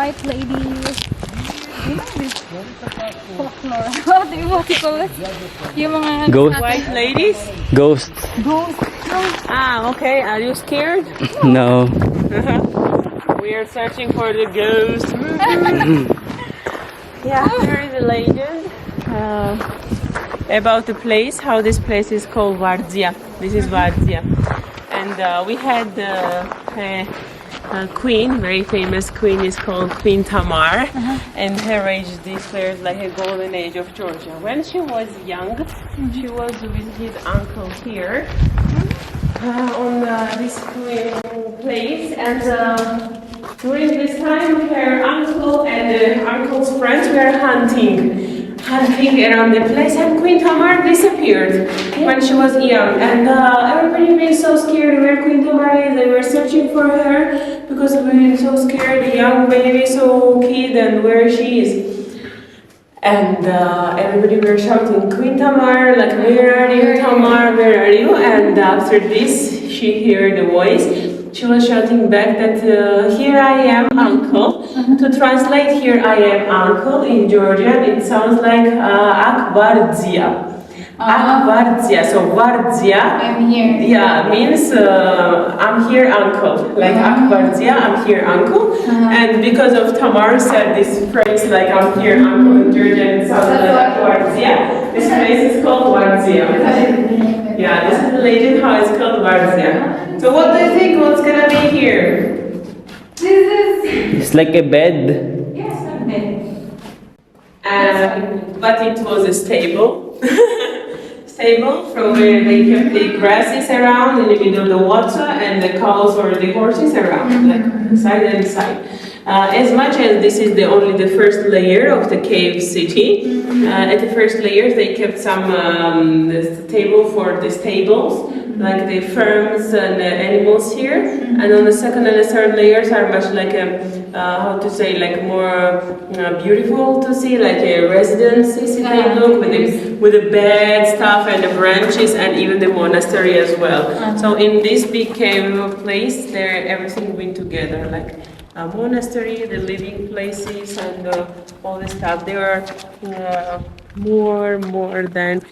white ladies. You know this? Folklore. What do you call it? Yung mga Ghost. White ladies? Ghosts. ghost. Ah, okay. Are you scared? No. We are searching for the ghost. Yeah, there is a legend about the place, how this place is called Vardzia. This is Vardzia. And we had a queen, very famous queen, is called Queen Tamar. And her age declared like a golden age of Georgia. When she was young, she was with his uncle here on this place. And during this time, her uncle and the uncle's friends were hunting around the place, and Queen Tamar disappeared when she was young. And everybody was so scared where Queen Tamar is. They were searching for her because we were so scared, the young baby, so kid, and where she is. And everybody were shouting, Queen Tamar, like, where are you, Tamar, where are you? And after this, she heard the voice. She was shouting back that, here I am, uncle. To translate here I am, uncle, in Georgian, it sounds like Vardzia. Vardzia, so Vardzia. I'm here. Yeah, means I'm here, uncle. Like Vardzia, I'm here, uncle. And because of Tamar said this phrase, like I'm here, uncle, in Georgian, it sounds like Vardzia. This place is called Vardzia. Yeah, this is the legend how it's called Vardzia. So what do you think? What's gonna be here? This is... It's like a bed. Yes, a bed. But it was a stable. Stable from where they kept the grasses around in the middle of the water and the cows or the horses around, like side and side. As much as this is only the first layer of the cave city, at the first layers they kept some table for the stables, like the farms and the animals here, and on the second and the third layers are much like how to say, like more beautiful to see, like a residency city look with the bed stuff and the branches and even the monastery as well. So in this big cave place, there everything went together, like a monastery, the living places, and all the stuff. There are more than.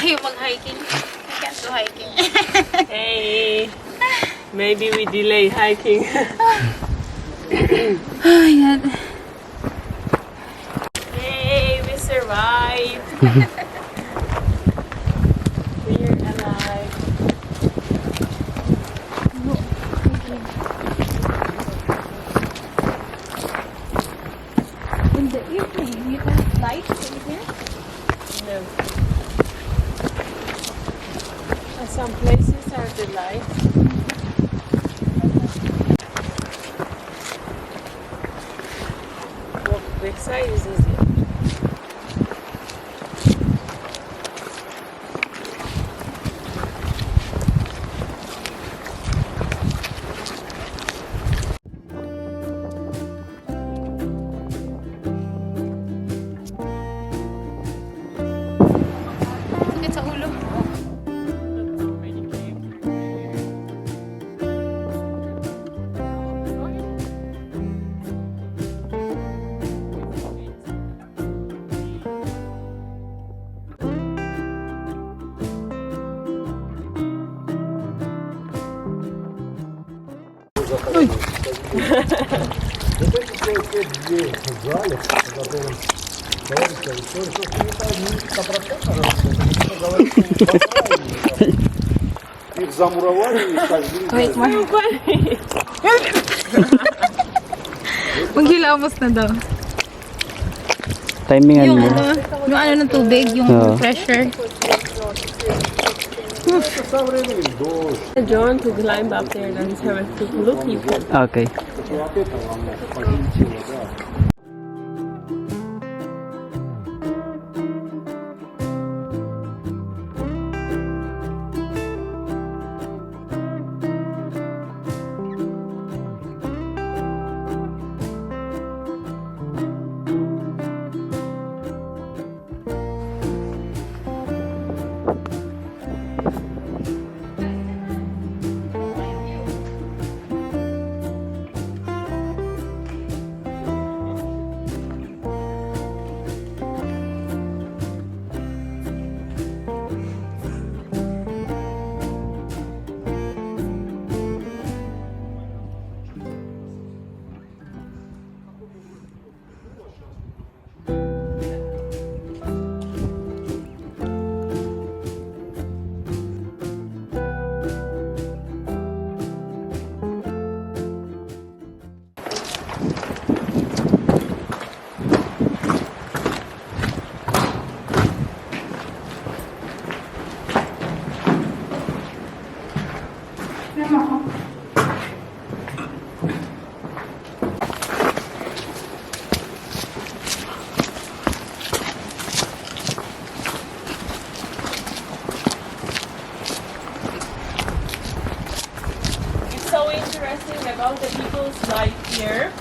Kayo mag-hiking. I can't do hiking. Hey, maybe we delay hiking. Oh my god. Hey, we survived. We're alive. In the evening, you have lights in here? No. Some places are the lights. Walk back side is easy. Sakit sa ulo. Вот эти все две зали, которые товарищи, что их замуровали и сожгли. Maghilamos na daw. Timingan Yung mo. ano ng tubig, yung Oo. pressure. Это со временем дождь. John, to climb up there and have a quick look, you can. Okay. Вот это волна погнетила, да. So interesting about the people's life here.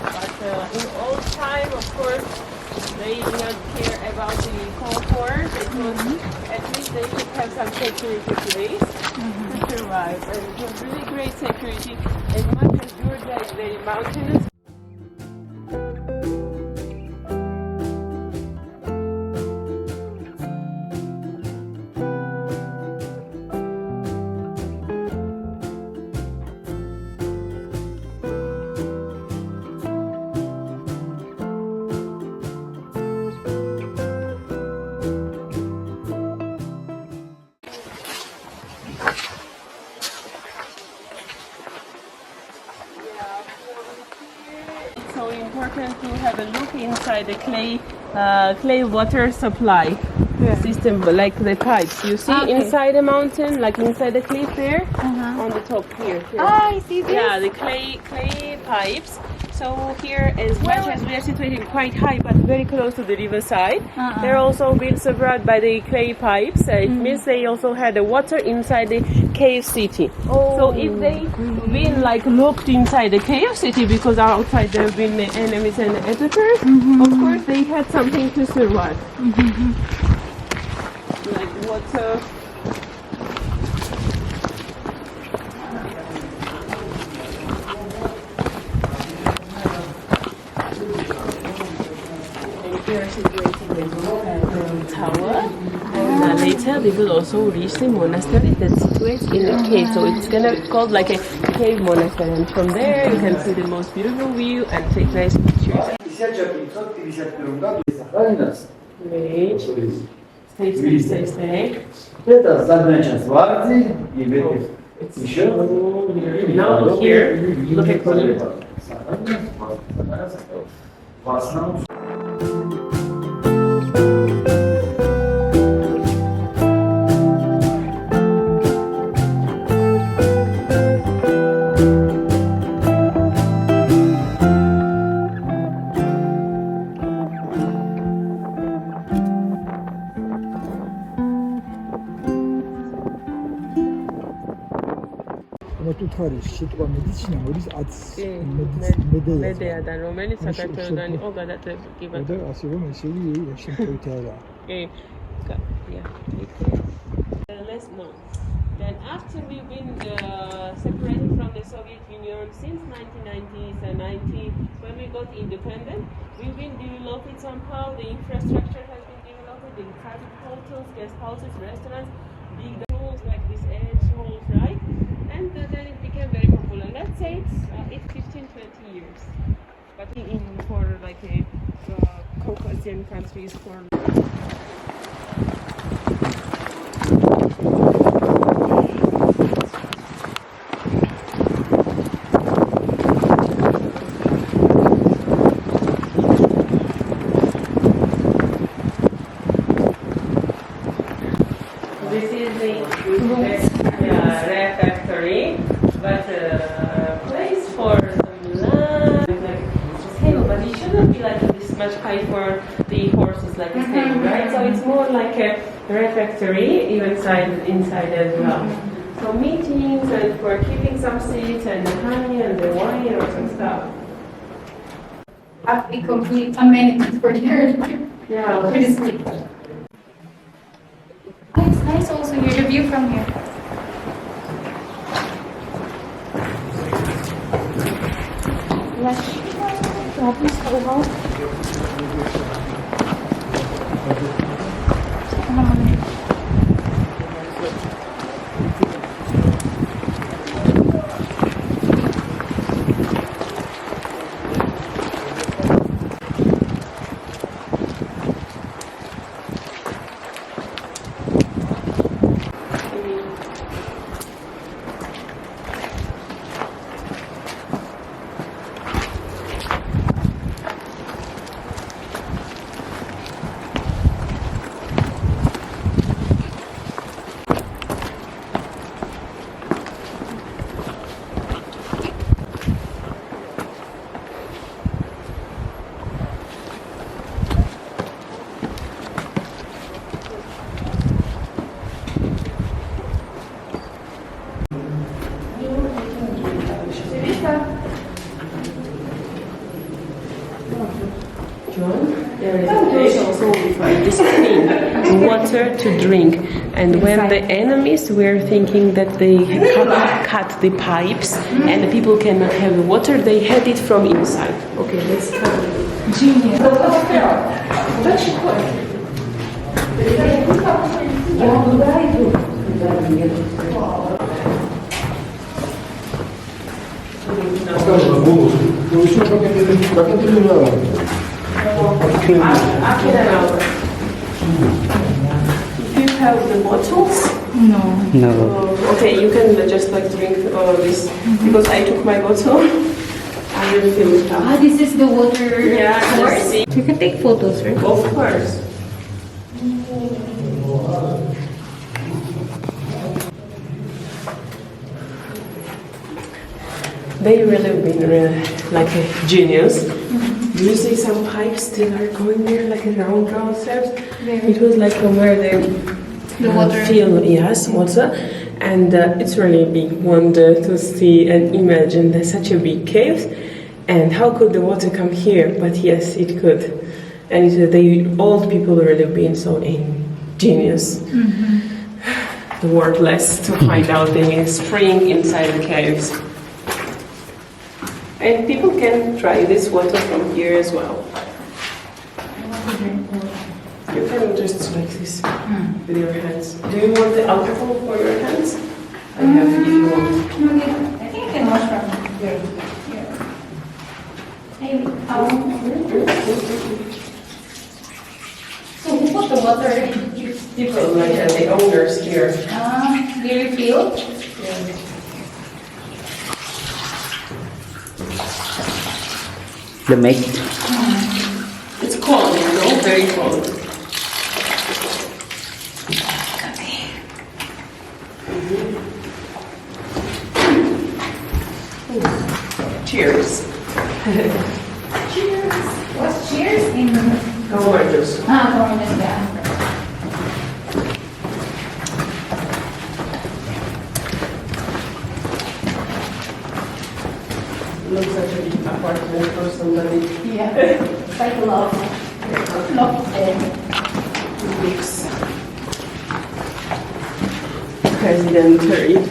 But in old time, of course, they did not care about the comfort. It was, at least they should have some security place to survive. And it was really great security. As much as Georgia is very mountainous. It's so important to have a look inside the clay water supply system, like the pipes. You see inside the mountain, like inside the cliff there, on the top here. Ah, I see this. Yeah, the clay pipes. So here, as much as we are situated quite high, but very close to the riverside, they're also being supplied by the clay pipes. It means they also had the water inside the cave city. So if they been like locked inside the cave city, because outside there have been enemies and editors, of course they had something to survive. Like water. We are situated in the tower, and later we will also reach the monastery that situates in a cave. So it's gonna be called like a cave monastery, and from there you can see the most beautiful view and take nice pictures. Wait. Stay. Это задняя часть Вардзии, и еще Now here, look at me. в основном. Тут არის სიტყვა მედიცინა მოდის 10 მედეადან, რომელიც საქართველოსგან იყო გადაწყვეტილი. და ასე რომ ისევი შემთხვევით არა. Let's know. Then after we've been separated from the Soviet Union since 1990s and 90, when we got independent, we've been developing somehow. The infrastructure has been developed, the private hotels, guest houses, restaurants, big halls like this edge halls, right? And then it became very popular. Let's say it's 15-20 years. But in for like a Caucasian countries for. This is the pipe for the horses, like a stable, right? So it's more like a refectory inside as well. So meetings and for keeping some seeds and the honey and the wine or some stuff. Have a complete amenities for your Yeah. for the sleep. It's nice also here, the view from here. Grabe sa uhaw. Saka naman eh. There is a place also with this clean water to drink. And when the enemies were thinking that they cut the pipes and the people cannot have the water, they had it from inside. Okay, let's come. Genius. Скажи, голос. Ну еще как это делала? After an hour. If you have the bottles, No. okay, you can just like drink all of this because I took my bottle. I will fill it up. This is the water Yeah, source. see. You can take photos, right? Of course. They really been like a genius. Do you see some pipes still are going there, like a round steps? It was like where they water. fill, yes, water. And it's really a big wonder to see and imagine there's such a big cave. And how could the water come here? But yes, it could. And the old people really been so ingenious. The wordless to find out the spring inside the caves. And people can try this water from here as well. You can just like this with your hands. Do you want the alcohol for your hands? I have it if you want. I think I can wash from here. Maybe. So who put the water in? People like the owners here. Do you refill? The mate. It's cold, you know, very cold. Cheers. Cheers. What's cheers in? Oranges. Oranges, yeah. Looks like a big apartment for somebody. Yeah. It's like a lot. Looks presidential.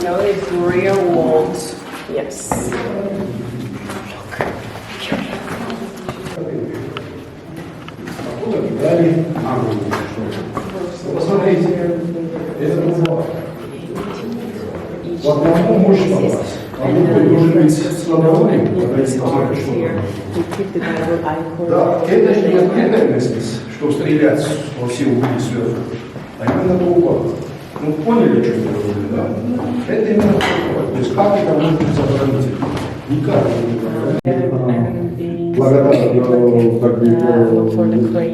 No, it's real walls. Yes. Посмотрите, это бумага. В одному можно попасть, а другой должен быть слабовольным, когда не посмотришь, что да, это же не открытая местность, что стрелять во все углы сверху, а именно до упора. Ну, поняли, что я говорю, да? Это именно такое. То есть как это может быть сохранить? Никак не благодаря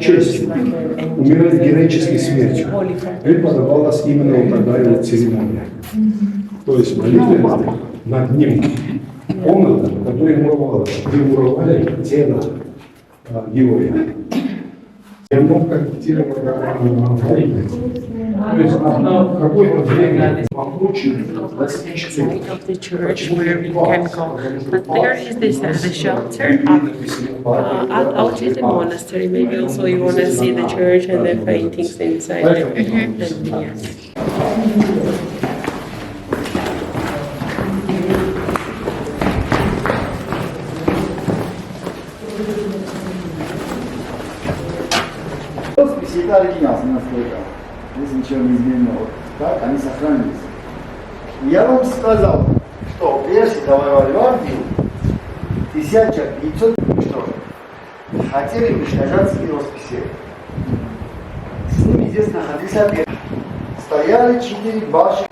чести, умирать героической смертью. Им подавалась именно вот такая вот церемония. То есть молитва над ним. Комната, которая муровали тело героя. Я мог комментировать молитвы. То есть на какое-то время получили достичь цели. Of the church where we can go, but there is this the shelter outside the monastery. Maybe also you want to see the church and the paintings inside. And yes. Всегда оригинал, насколько. Здесь ничего не изменено. Вот так они сохранились. Я вам сказал, что персы завоевали Вардию 1500 что хотели уничтожать свои росписи. С ними здесь находился перс. Стояли 4 башни.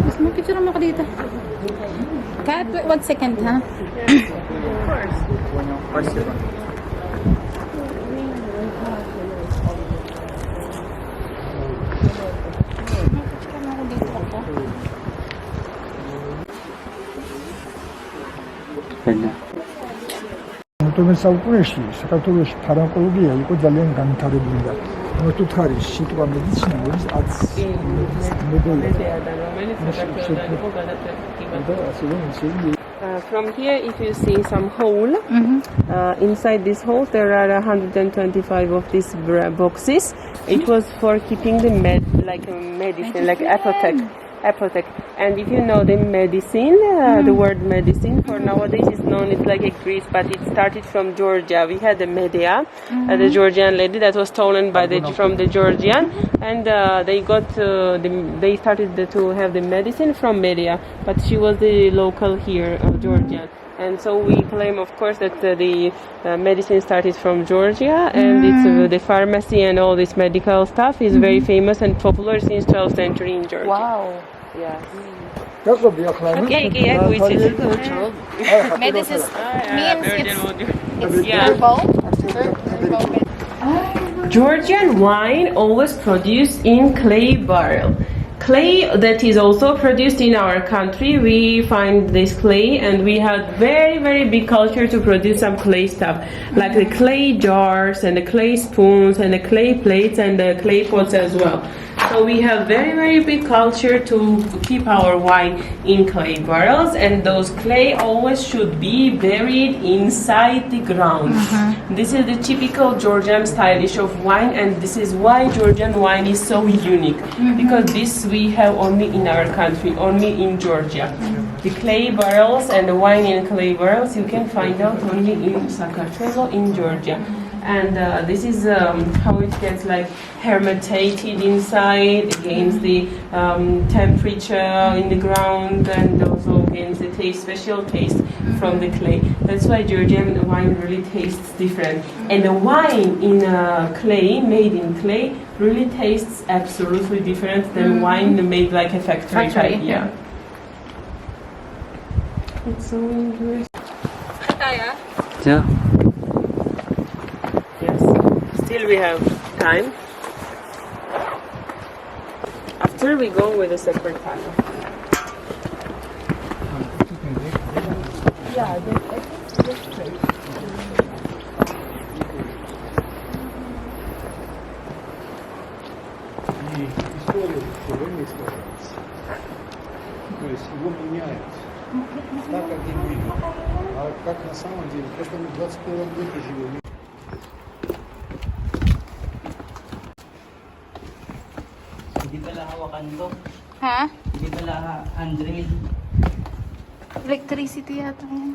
Mas magpicture mo ako dito. Kat, 1 second, ha? Magpicture mo ako dito ako. Ganda. 동에서 꾸레시, 사카토르시 파랑콜비아 이거 잘린 간타르빈다. тут არის სიტყვა მედიცინა არის აც From here, if you see some hole, inside this hole there are 125 of these boxes. It was for keeping the medicine, like apothec. And if you know the medicine, the word medicine for nowadays is known, it's like a Greece, but it started from Georgia. We had the Medea, the Georgian lady that was stolen from the Georgian, and they started to have the medicine from Medea, but she was the local here of Georgian. And so we claim, of course, that the medicine started from Georgia, and it's the pharmacy and all this medical stuff is very famous and popular since 12th century in Georgia. Wow. Yes. Okay, medicine means it's herbal. Georgian wine always produced in clay barrel. Clay that is also produced in our country. We find this clay and we have very, very big culture to produce some clay stuff, like the clay jars and the clay spoons and the clay plates and the clay pots as well. So we have very, very big culture to keep our wine in clay barrels, and those clay always should be buried inside the ground. This is the typical Georgian stylish of wine, and this is why Georgian wine is so unique, because this we have only in our country, only in Georgia. The clay barrels and the wine in clay barrels you can find out only in Sakartvelo, in Georgia. And this is how it gets like hermetated inside against the temperature in the ground, and also against the taste, special taste from the clay. That's why Georgian wine really tastes different. And the wine in clay, made in clay, really tastes absolutely different than wine made like a factory type. Yeah. It's so interesting. Yeah. Yes. Still we have time. After we go with a separate panel. Yeah, that's great. И история все время искажается. То есть его меняют так, как им видно. А как на самом деле, просто мы в 21 веке живем. Hindi pala hawakan to. Ha? Hindi pala hand-drill. Electricity yata yan.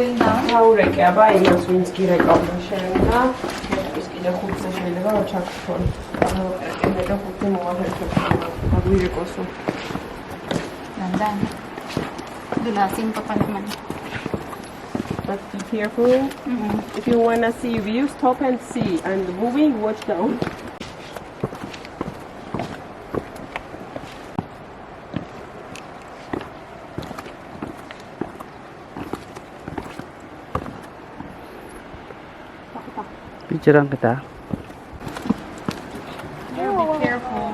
going down? Haureke, én az vinskire kapnašenka. Iskide húzza sőle, van csak son. Ennek a húzza múlva, hogy csak a bűrökoszó. Dandan. Dulasin pa pa naman. But be careful. If you wanna see view, stop and see. And moving, watch down. Picturean kita. Be careful.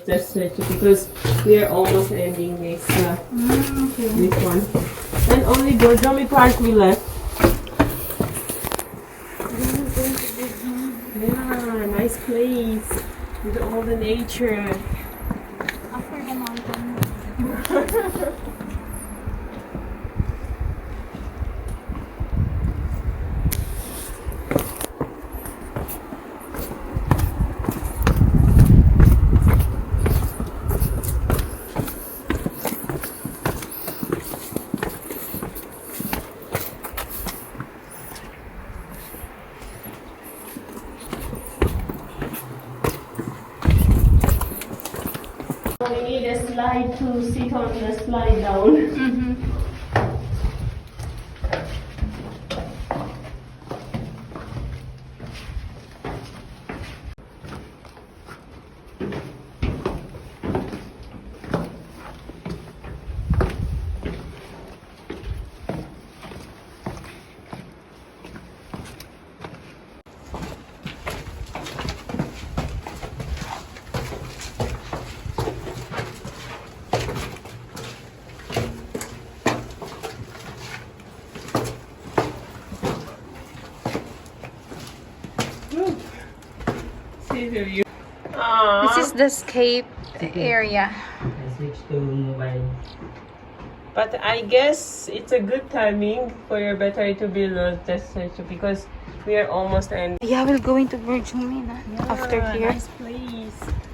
Just because we are almost ending this this one. And only Georgian part we left. Yeah, nice place with all the nature. After the mountain. We need a slide to sit on the slide down. See the view. This is the escape area. I switch to mobile. But I guess it's a good timing for your battery to be low just because we are almost ending. Yeah, we're going to Virgin after here. Nice place.